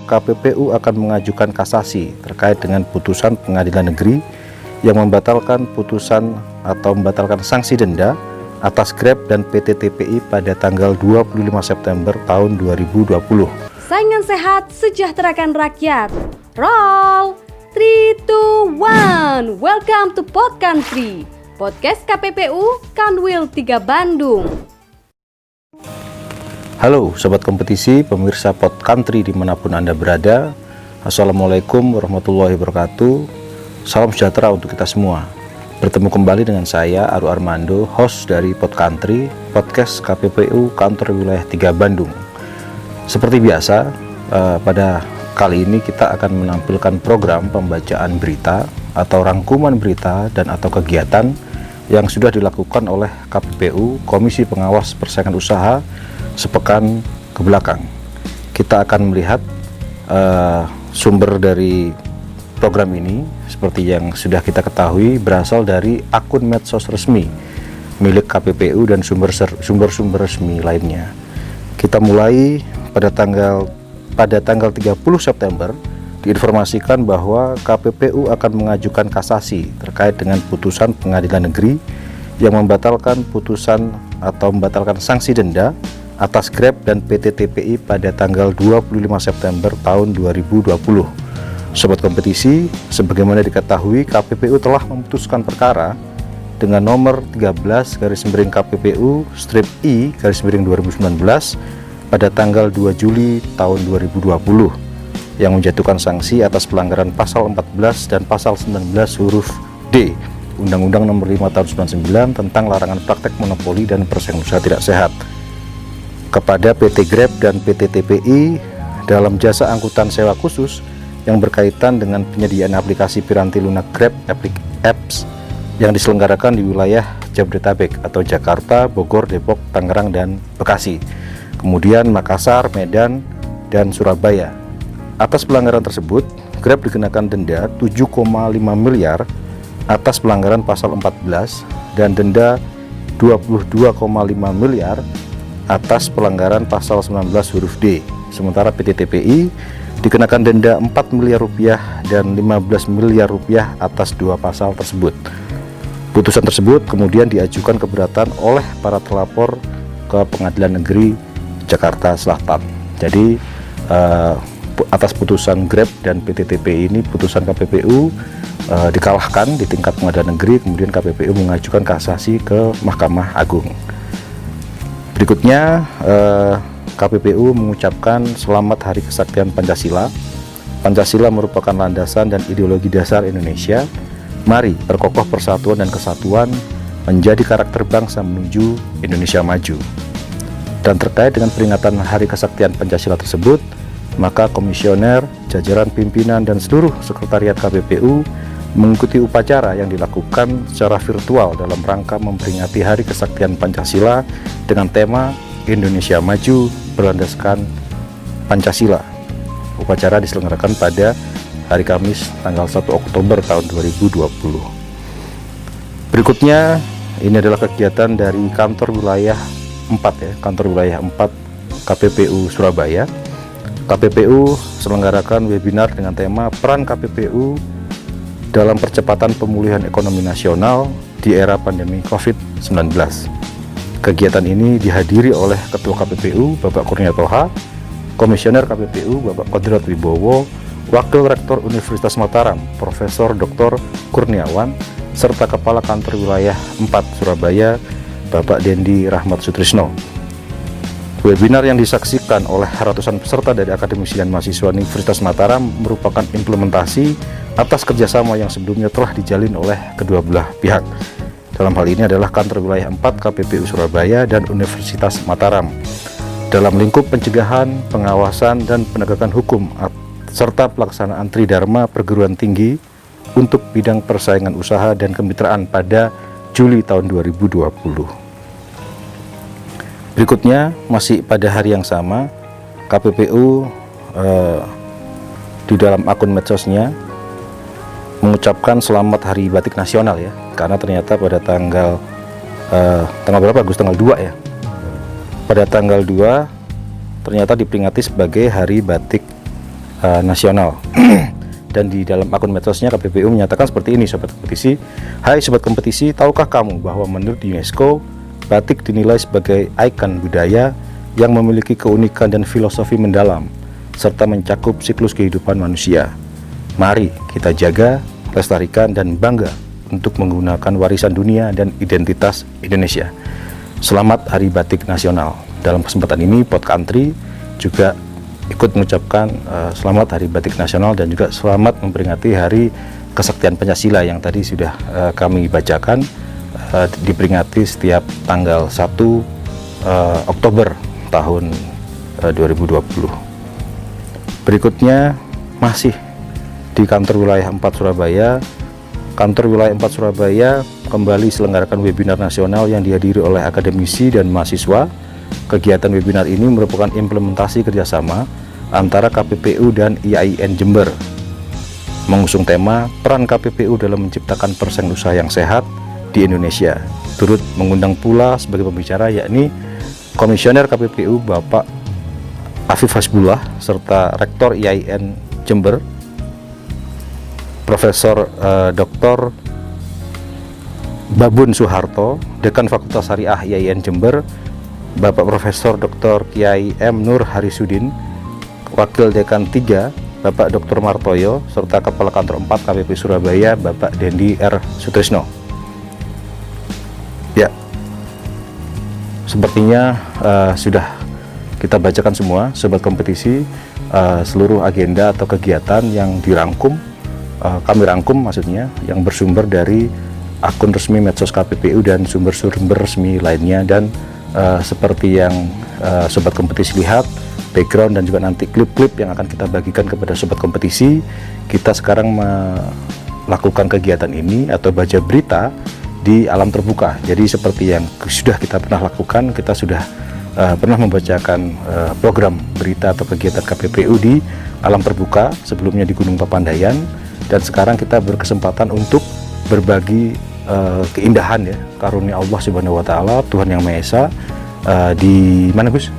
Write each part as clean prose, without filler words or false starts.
KPPU akan mengajukan kasasi terkait dengan putusan Pengadilan Negeri yang membatalkan putusan atau membatalkan sanksi denda atas Grab dan PT TPI pada tanggal 25 September tahun 2020. Saingan sehat, sejahterakan rakyat. Roll 3, 2, 1. Welcome to Pod Country, podcast KPPU Kanwil 3 Bandung. Halo Sobat Kompetisi, pemirsa Pod Country dimanapun Anda berada. Assalamualaikum warahmatullahi wabarakatuh. Salam sejahtera untuk kita semua. Bertemu kembali dengan saya Aru Armando, host dari Pod Country, podcast KPPU Kantor Wilayah 3 Bandung. Seperti biasa, pada kali ini kita akan menampilkan program pembacaan berita atau rangkuman berita dan atau kegiatan yang sudah dilakukan oleh KPPU, Komisi Pengawas Persaingan Usaha, sepekan ke belakang. Kita akan melihat sumber dari program ini seperti yang sudah kita ketahui berasal dari akun medsos resmi milik KPPU dan sumber-sumber resmi lainnya. Kita mulai pada tanggal 30 September diinformasikan bahwa KPPU akan mengajukan kasasi terkait dengan putusan Pengadilan Negeri yang membatalkan putusan atau membatalkan sanksi denda atas Grab dan PT TPI pada tanggal 25 September tahun 2020. Sobat Kompetisi, sebagaimana diketahui KPPU telah memutuskan perkara dengan nomor 13/KPPU/I/2019 pada tanggal 2 Juli tahun 2020 yang menjatuhkan sanksi atas pelanggaran pasal 14 dan pasal 19 huruf D Undang-Undang Nomor 5 Tahun 99 tentang larangan praktek monopoli dan persaingan usaha tidak sehat kepada PT Grab dan PT TPI dalam jasa angkutan sewa khusus yang berkaitan dengan penyediaan aplikasi piranti lunak Grab Apps yang diselenggarakan di wilayah Jabodetabek atau Jakarta, Bogor, Depok, Tangerang, dan Bekasi, kemudian Makassar, Medan, dan Surabaya. Atas pelanggaran tersebut, Grab dikenakan denda 7,5 miliar atas pelanggaran pasal 14 dan denda 22,5 miliar atas pelanggaran pasal 19 huruf D. Sementara PT TPI dikenakan denda 4 miliar rupiah dan 15 miliar rupiah atas dua pasal tersebut. Putusan tersebut kemudian diajukan keberatan oleh para terlapor ke Pengadilan Negeri Jakarta Selatan. Jadi atas putusan Grab dan PT TPI ini, putusan KPPU dikalahkan di tingkat Pengadilan Negeri, kemudian KPPU mengajukan kasasi ke Mahkamah Agung. Berikutnya, KPPU mengucapkan selamat Hari Kesaktian Pancasila. Pancasila merupakan landasan dan ideologi dasar Indonesia. Mari perkokoh persatuan dan kesatuan menjadi karakter bangsa menuju Indonesia maju. Dan terkait dengan peringatan Hari Kesaktian Pancasila tersebut, maka komisioner, jajaran pimpinan, dan seluruh sekretariat KPPU mengikuti upacara yang dilakukan secara virtual dalam rangka memperingati Hari Kesaktian Pancasila dengan tema Indonesia Maju berlandaskan Pancasila. Upacara diselenggarakan pada hari Kamis tanggal 1 Oktober tahun 2020. Berikutnya, ini adalah kegiatan dari kantor wilayah 4 kantor wilayah 4 KPPU Surabaya. KPPU selenggarakan webinar dengan tema Peran KPPU dalam percepatan pemulihan ekonomi nasional di era pandemi COVID-19. Kegiatan ini dihadiri oleh Ketua KPPU Bapak Kurnia Toha, Komisioner KPPU Bapak Kodrat Wibowo, Wakil Rektor Universitas Mataram Profesor Dr. Kurniawan, serta Kepala Kantor Wilayah 4 Surabaya Bapak Dendi Rahmat Sutrisno. Webinar yang disaksikan oleh ratusan peserta dari akademisi dan mahasiswa Universitas Mataram merupakan implementasi atas kerjasama yang sebelumnya telah dijalin oleh kedua belah pihak. Dalam hal ini adalah Kantor Wilayah 4 KPPU Surabaya dan Universitas Mataram dalam lingkup pencegahan, pengawasan, dan penegakan hukum serta pelaksanaan Tridharma Perguruan Tinggi untuk bidang persaingan usaha dan kemitraan pada Juli tahun 2020. Berikutnya, masih pada hari yang sama, KPPU di dalam akun medsosnya mengucapkan selamat Hari Batik Nasional ya, karena ternyata pada tanggal berapa Agus? Tanggal 2 ya. Pada tanggal 2 ternyata diperingati sebagai Hari Batik nasional. Dan di dalam akun medsosnya KPPU menyatakan seperti ini, sobat kompetisi. Hai sobat kompetisi, tahukah kamu bahwa menurut UNESCO, batik dinilai sebagai ikon budaya yang memiliki keunikan dan filosofi mendalam, serta mencakup siklus kehidupan manusia. Mari kita jaga, lestarikan, dan bangga untuk menggunakan warisan dunia dan identitas Indonesia. Selamat Hari Batik Nasional. Dalam kesempatan ini, Pod Country juga ikut mengucapkan selamat Hari Batik Nasional dan juga selamat memperingati Hari Kesaktian Pancasila yang tadi sudah kami bacakan, diperingati setiap tanggal 1 Oktober tahun 2020. Berikutnya masih di kantor wilayah 4 Surabaya. Kantor wilayah 4 Surabaya kembali selenggarakan webinar nasional yang dihadiri oleh akademisi dan mahasiswa. Kegiatan webinar ini merupakan implementasi kerjasama antara KPPU dan IAIN Jember, mengusung tema peran KPPU dalam menciptakan persaingan usaha yang sehat di Indonesia. Turut mengundang pula sebagai pembicara yakni Komisioner KPPU Bapak Afif Hasbullah serta Rektor IAIN Jember Profesor Dr. Babun Suharto, Dekan Fakultas Syariah IAIN Jember Bapak Profesor Dr. Kiai M. Nur Harisudin, Wakil Dekan 3 Bapak Dr. Martoyo, serta Kepala Kantor 4 KPP Surabaya Bapak Dendi R. Sutrisno. Ya, sepertinya sudah kita bacakan semua, sobat kompetisi, seluruh agenda atau kegiatan yang dirangkum, kami rangkum maksudnya, yang bersumber dari akun resmi medsos KPPU dan sumber-sumber resmi lainnya. Dan seperti yang sobat kompetisi lihat, background dan juga nanti klip-klip yang akan kita bagikan kepada sobat kompetisi, kita sekarang melakukan kegiatan ini atau baca berita di alam terbuka. Jadi seperti yang sudah kita pernah lakukan, kita sudah pernah membacakan program berita atau kegiatan KPPU di alam terbuka, sebelumnya di Gunung Papandayan, dan sekarang kita berkesempatan untuk berbagi keindahan ya, karunia Allah Subhanahu wa taala, Tuhan Yang Maha Esa, di mana Gus?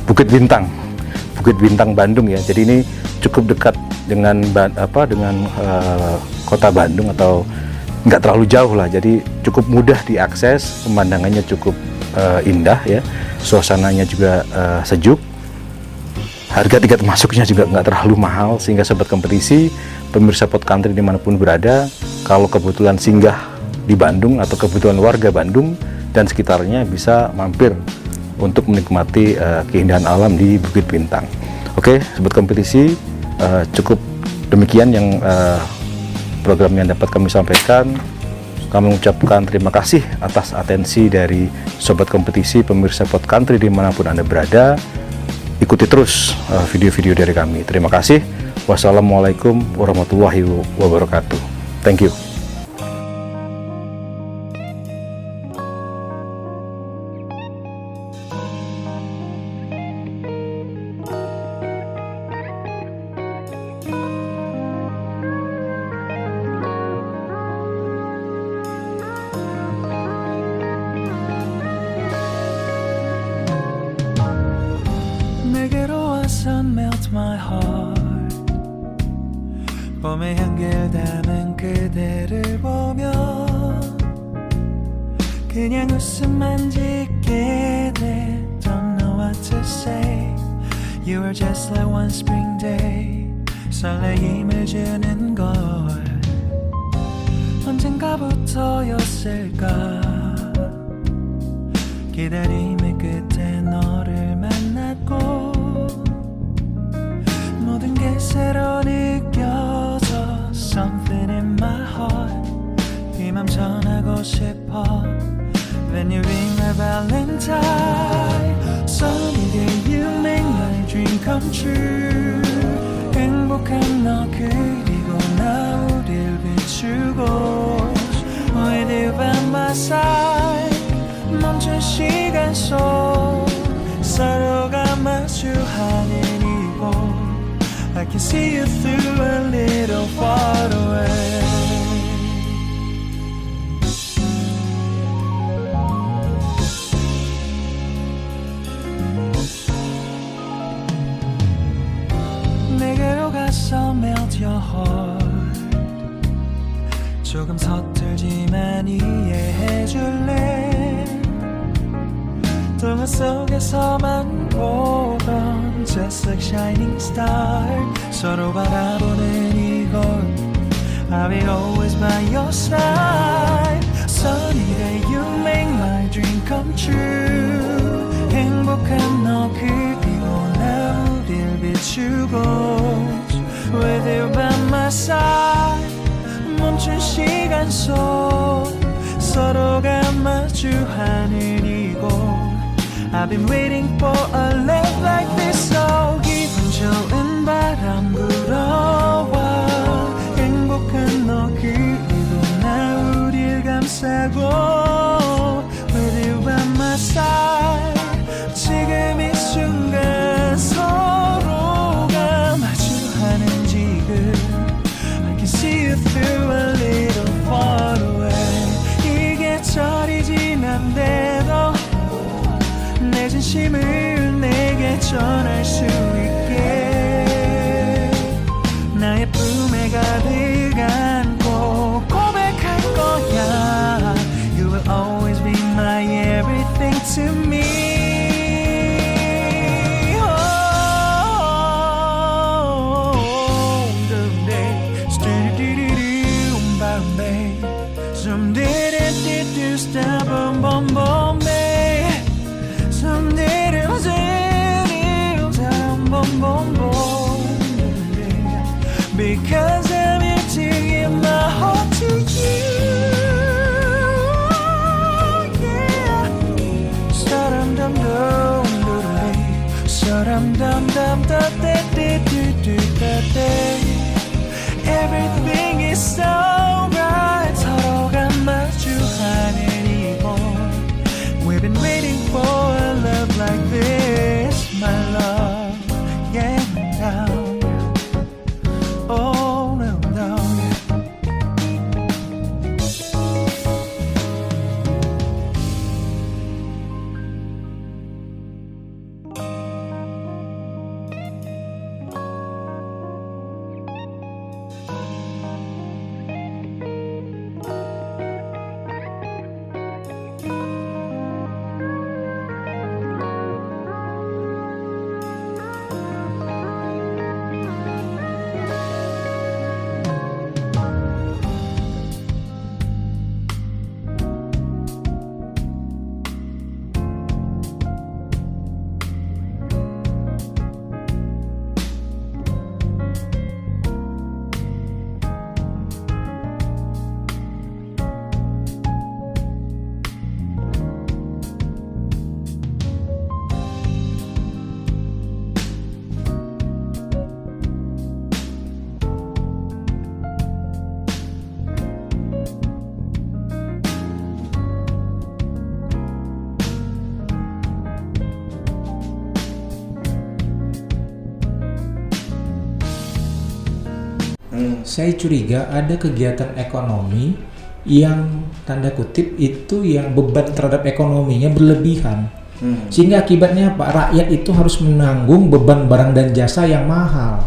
Bukit Bintang. Bukit Bintang Bandung ya. Jadi ini cukup dekat dengan kota Bandung, atau nggak terlalu jauh lah. Jadi cukup mudah diakses, pemandangannya cukup indah ya, suasananya juga sejuk. Harga tiket masuknya juga nggak terlalu mahal, sehingga sobat kompetisi, pemirsa Pod Country dimanapun berada, kalau kebetulan singgah di Bandung atau kebetulan warga Bandung dan sekitarnya, bisa mampir untuk menikmati keindahan alam di Bukit Bintang. Oke, sobat kompetisi, cukup demikian yang program yang dapat kami sampaikan. Kami mengucapkan terima kasih atas atensi dari sobat kompetisi, pemirsa Pod Country dimanapun Anda berada. Ikuti terus video-video dari kami. Terima kasih. Wassalamualaikum warahmatullahi wabarakatuh. Thank you. 내게로 와서 melt my heart. 봄의 향기를 담은 그대를 보며 그냥 웃음만 짓게 돼. Don't know what to say. You were just like one spring day. 설레임을 주는 걸 언젠가부터였을까. 기다림의 끝에 너를 만났고 모든 게 새로 느껴져. Something in my heart. 이 맘 전하고 싶어. When you ring my valentine. Sunny day you make my dream come true. 행복한 너 그리고 나 우릴 비추고. With you by my side. 멈춘 시간 속 서로가 마주하는 이곳. I can see you through a little far away. with your heart. 조금 서툴지만 이해해줄래. 동화 속에서만 보던 just like shining star. 서로 바라보는 이곳 I'll be always by your side. Sunny day you make my dream come true. 행복한 너 그리고 나 우릴 비추고 With you by my side. 멈춘 시간 속 서로가 마주하는 이곳 I've been waiting for a love like this. So 기분 좋은 바람 불어와 행복한 너 그리고 나 우릴 감싸고 With you by my side. 지금 이 순간 서로가 마주하는 지금 I can see you through a little far away. 이게 철이 지난데도 내 진심을 내게 전할 수 있게 나의 품에 가득 안고 고백할 거야. You will always be my everything to me. Because I'm here to give my heart to you. Yeah. Saram dum dum dum saram dum dum da da da da da da. Everything is so right. 서로가 마주하는 이곳 We've been waiting for a love like this, my love. Yeah, now. Oh, no, no. Saya curiga ada kegiatan ekonomi yang tanda kutip itu yang beban terhadap ekonominya berlebihan. Sehingga akibatnya Pak, rakyat itu harus menanggung beban barang dan jasa yang mahal.